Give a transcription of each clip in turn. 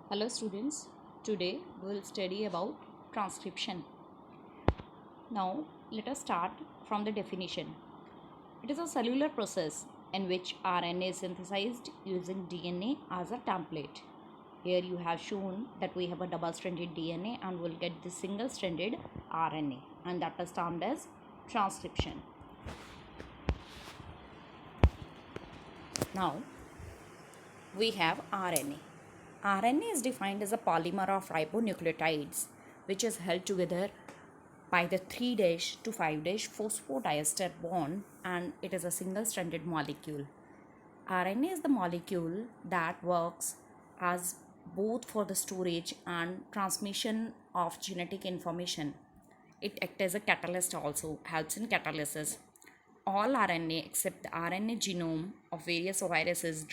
Hello students, today we will study about transcription. Now let us start from the definition. It is a cellular process in which RNA is synthesized using DNA as a template. Here you have shown that we have a double-stranded DNA and we'll get the single-stranded RNA, and that is termed as transcription. Now we have RNA. RNA is defined as a polymer of ribonucleotides which is held together by the 3' to 5' phosphodiester bond, and it is a single-stranded molecule. RNA is the molecule that works as both for the storage and transmission of genetic information. It acts as a catalyst also, helps in catalysis. All RNA except the RNA genome of various viruses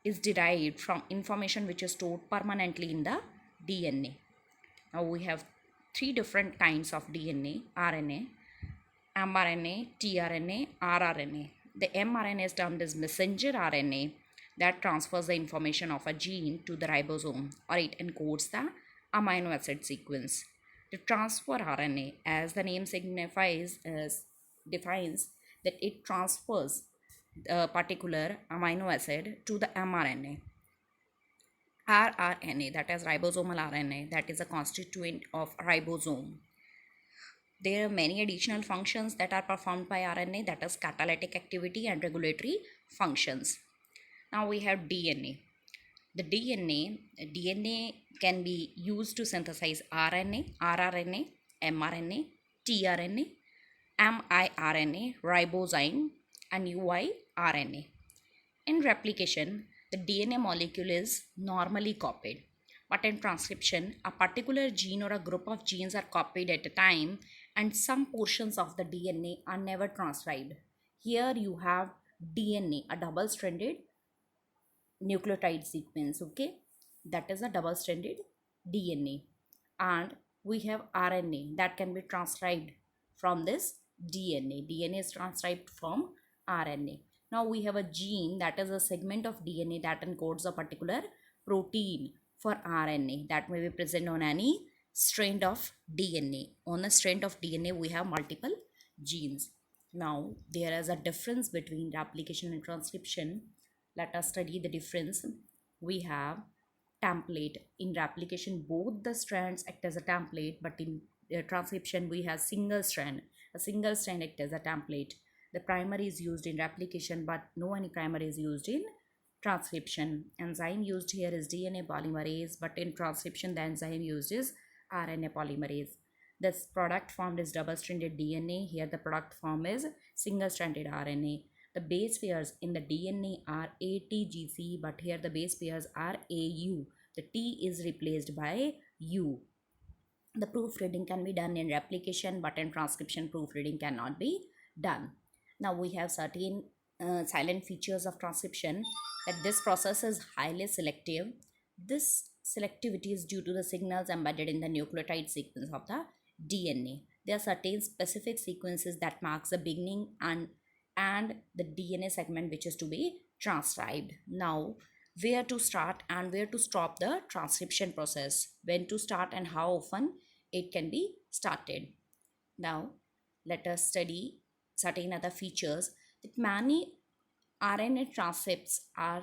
is derived from information which is stored permanently in the DNA. Now we have three different kinds of DNA, RNA, mRNA, tRNA, rRNA. The mRNA is termed as messenger RNA that transfers the information of a gene to the ribosome, or it encodes the amino acid sequence. The transfer RNA, as the name defines that it transfers a particular amino acid to the mRNA. rRNA, that is ribosomal RNA, that is a constituent of ribosome. There are many additional functions that are performed by RNA, that is catalytic activity and regulatory functions. Now we have DNA. The DNA can be used to synthesize RNA, rRNA, mRNA, tRNA, miRNA, ribozyme, and uiRNA. In replication, the DNA molecule is normally copied, but in transcription, a particular gene or a group of genes are copied at a time, and some portions of the DNA are never transcribed. Here you have DNA, a double-stranded nucleotide sequence, okay? That is a double-stranded DNA. And we have RNA that can be transcribed from this DNA. DNA is transcribed from RNA. Now we have a gene, that is a segment of DNA that encodes a particular protein for RNA that may be present on any strand of DNA. On a strand of DNA, we have multiple genes. Now there is a difference between replication and transcription. Let us study the difference. We have template. In replication, both the strands act as a template, but in transcription, we have single strand. A single strand acts as a template. The primer is used in replication, but no any primer is used in transcription. Enzyme used here is DNA polymerase, but in transcription, the enzyme used is RNA polymerase. This product formed is double-stranded DNA. Here the product form is single-stranded RNA. The base pairs in the DNA are ATGC, but here the base pairs are AU. The T is replaced by U. The proofreading can be done in replication, but in transcription, proofreading cannot be done. Now we have certain silent features of transcription, that this process is highly selective. This selectivity is due to the signals embedded in the nucleotide sequence of the DNA. There are certain specific sequences that marks the beginning and the DNA segment which is to be transcribed. Now, where to start and where to stop the transcription process, when to start and how often it can be started. Now, let us study certain other features. That many RNA transcripts are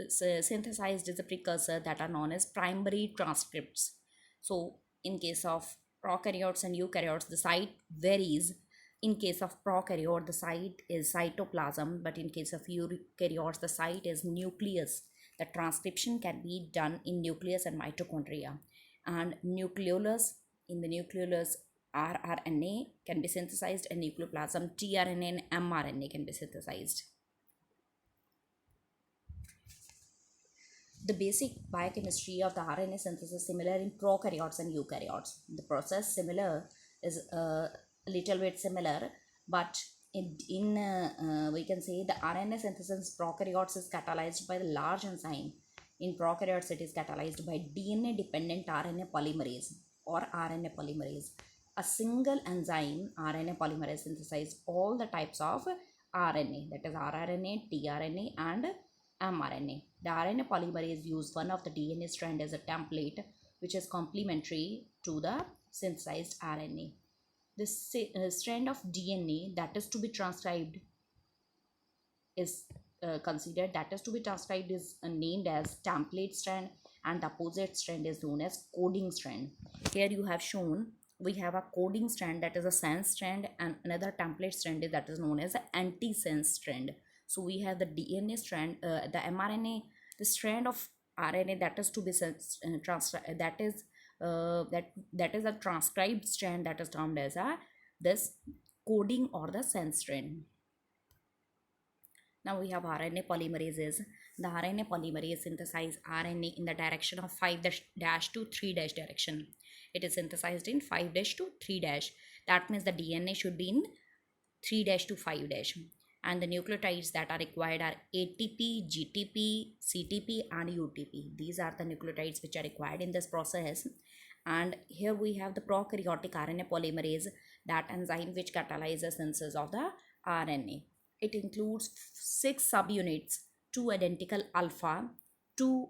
synthesized as a precursor that are known as primary transcripts. So, in case of prokaryotes and eukaryotes, the site varies. In case of prokaryote, the site is cytoplasm, but in case of eukaryotes, the site is nucleus. The transcription can be done in nucleus and mitochondria. And nucleolus, in the nucleolus, rRNA can be synthesized, and nucleoplasm, tRNA and mRNA can be synthesized. The basic biochemistry of the RNA synthesis is similar in prokaryotes and eukaryotes. The process is a little bit similar, but we can say the RNA synthesis in prokaryotes is catalyzed by the large enzyme. In prokaryotes, it is catalyzed by DNA-dependent RNA polymerase or RNA polymerase. A single enzyme, RNA polymerase, synthesizes all the types of RNA, that is rRNA, tRNA, and mRNA. The RNA polymerase use one of the DNA strand as a template, which is complementary to the synthesized RNA. This strand of DNA that is to be transcribed is considered that is to be transcribed is named as template strand, and the opposite strand is known as coding strand. Here you have shown we have a coding strand, that is a sense strand, and another template strand that is known as the anti-sense strand. So we have the DNA strand, the mRNA, the strand of RNA that is to be that is a transcribed strand, that is termed as a this coding or the sense strand. Now we have RNA polymerases. The RNA polymerase synthesize RNA in the direction of 5' to 3' direction. It is synthesized in 5' to 3'. That means the DNA should be in 3' to 5'. And the nucleotides that are required are ATP, GTP, CTP and UTP. These are the nucleotides which are required in this process. And here we have the prokaryotic RNA polymerase, that enzyme which catalyzes synthesis of the RNA. It includes 6 subunits, 2 identical alpha, 2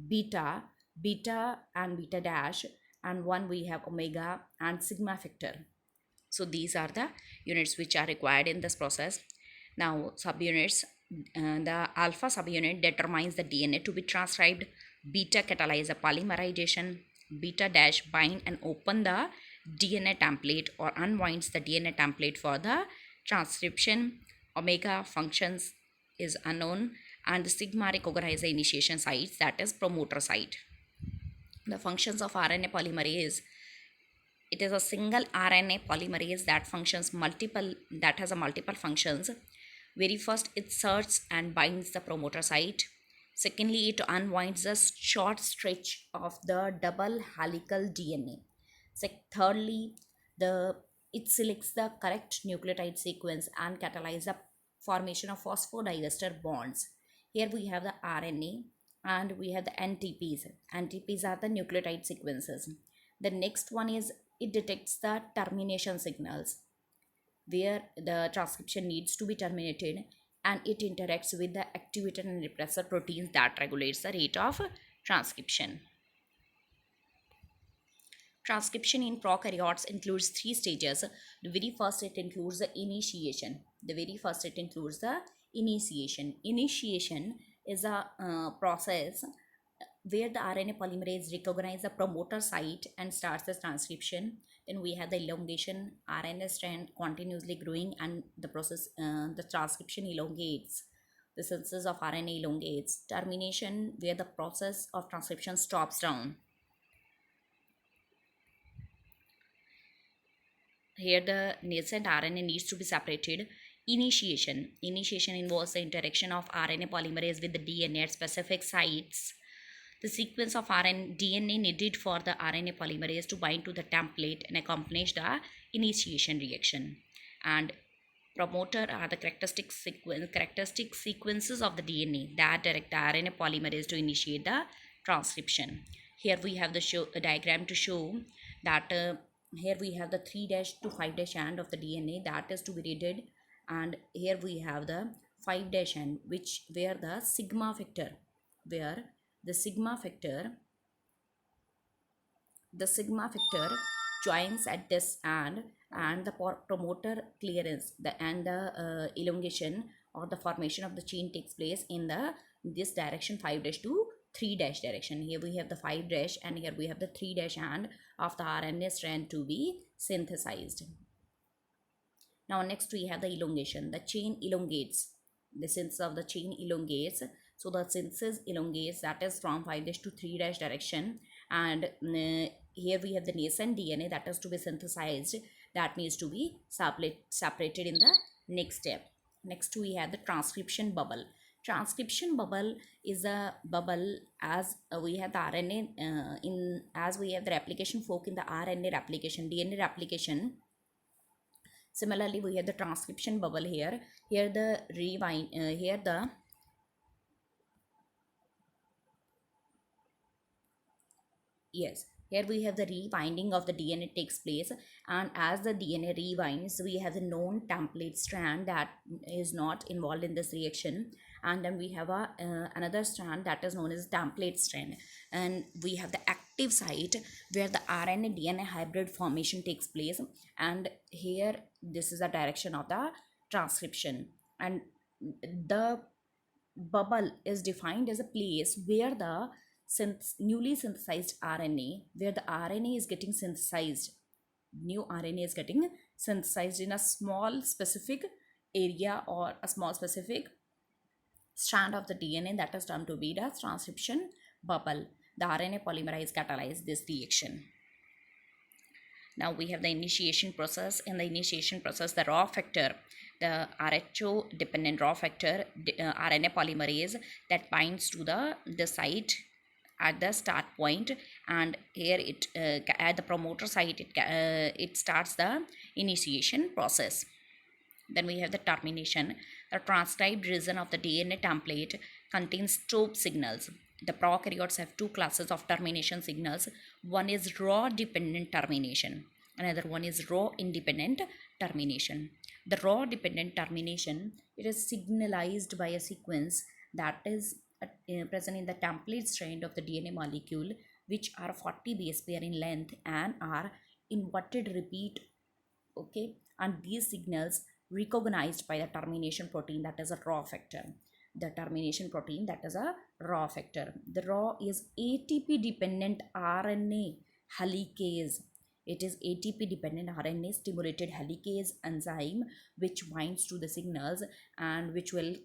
beta, beta and beta dash, and 1 we have omega and sigma factor. So these are the units which are required in this process. Now subunits, the alpha subunit determines the DNA to be transcribed, beta catalyze the polymerization, beta dash bind and open the DNA template or unwinds the DNA template for the transcription, omega functions is unknown, and the sigma recognizes the initiation sites, that is promoter site. The functions of RNA polymerase: it is a single RNA polymerase that has a multiple functions. Very first, it inserts and binds the promoter site. Secondly, it unwinds a short stretch of the double helical DNA. Thirdly, it selects the correct nucleotide sequence and catalyzes the formation of phosphodiester bonds. Here we have the RNA and we have the NTPs. NTPs are the nucleotide sequences. The next one is it detects the termination signals where the transcription needs to be terminated, and it interacts with the activator and repressor proteins that regulates the rate of transcription. Transcription in prokaryotes includes 3 stages. The very first, it includes the initiation. Initiation is a process where the RNA polymerase recognizes the promoter site and starts the transcription. Then we have the elongation, RNA strand continuously growing, and the process, the transcription elongates. The synthesis of RNA elongates. Termination, where the process of transcription stops down. Here the nascent RNA needs to be separated. Initiation involves the interaction of RNA polymerase with the DNA at specific sites. The sequence of DNA needed for the RNA polymerase to bind to the template and accomplish the initiation reaction. And promoter are the characteristic sequences of the DNA that direct the RNA polymerase to initiate the transcription. Here we have the diagram to show that here we have the 3' to 5' end of the DNA that is to be readed, and here we have the 5' end where the sigma factor joins at this end, and the promoter clearance and the elongation or the formation of the chain takes place in this direction, 5' to 3' direction. Here we have the 5' and here we have the 3' end of the RNA strand to be synthesized. Now next we have the elongation. The chain elongates. The synthesis of the chain elongates. So the synthesis elongates, that is from 5' to 3' direction, and here we have the nascent DNA that is to be synthesized, that needs to be separated in the next step. Next we have the transcription bubble. Transcription bubble is a bubble as we have the RNA as we have the replication fork in the RNA replication, DNA replication. Similarly, we have the transcription bubble here. Here the Here we have the rewinding of the DNA takes place, and as the DNA rewinds, we have the known template strand that is not involved in this reaction, and then we have a another strand that is known as template strand, and we have the active site where the RNA DNA hybrid formation takes place, and here this is the direction of the transcription, and the bubble is defined as a place where the newly synthesized RNA, where the RNA is getting synthesized, new RNA is getting synthesized in a small specific area or a small specific strand of the DNA, that is termed to be the transcription bubble. The RNA polymerase catalyze this reaction. Now we have the initiation process. In the initiation process, the raw factor, the RHO dependent raw factor, RNA polymerase, that binds to the site at the start point, and here it at the promoter site it starts the initiation process. Then we have the termination. The transcribed region of the DNA template contains stop signals. The prokaryotes have two classes of termination signals. One is raw dependent termination. Another one is raw independent termination. The raw dependent termination, it is signalized by a sequence that is present in the template strand of the DNA molecule, which are 40 base pair in length and are inverted repeat. Okay, and these signals recognized by the termination protein, that is a raw factor. The termination protein, that is a raw factor. The raw is ATP dependent RNA helicase. It is ATP dependent RNA stimulated helicase enzyme which binds to the signals and which will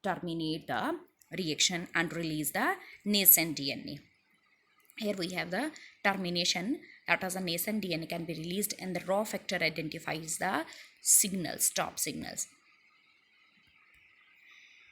terminate the reaction and release the nascent DNA. Here we have the termination, that is a nascent DNA can be released, and the raw factor identifies the signals, stop signals.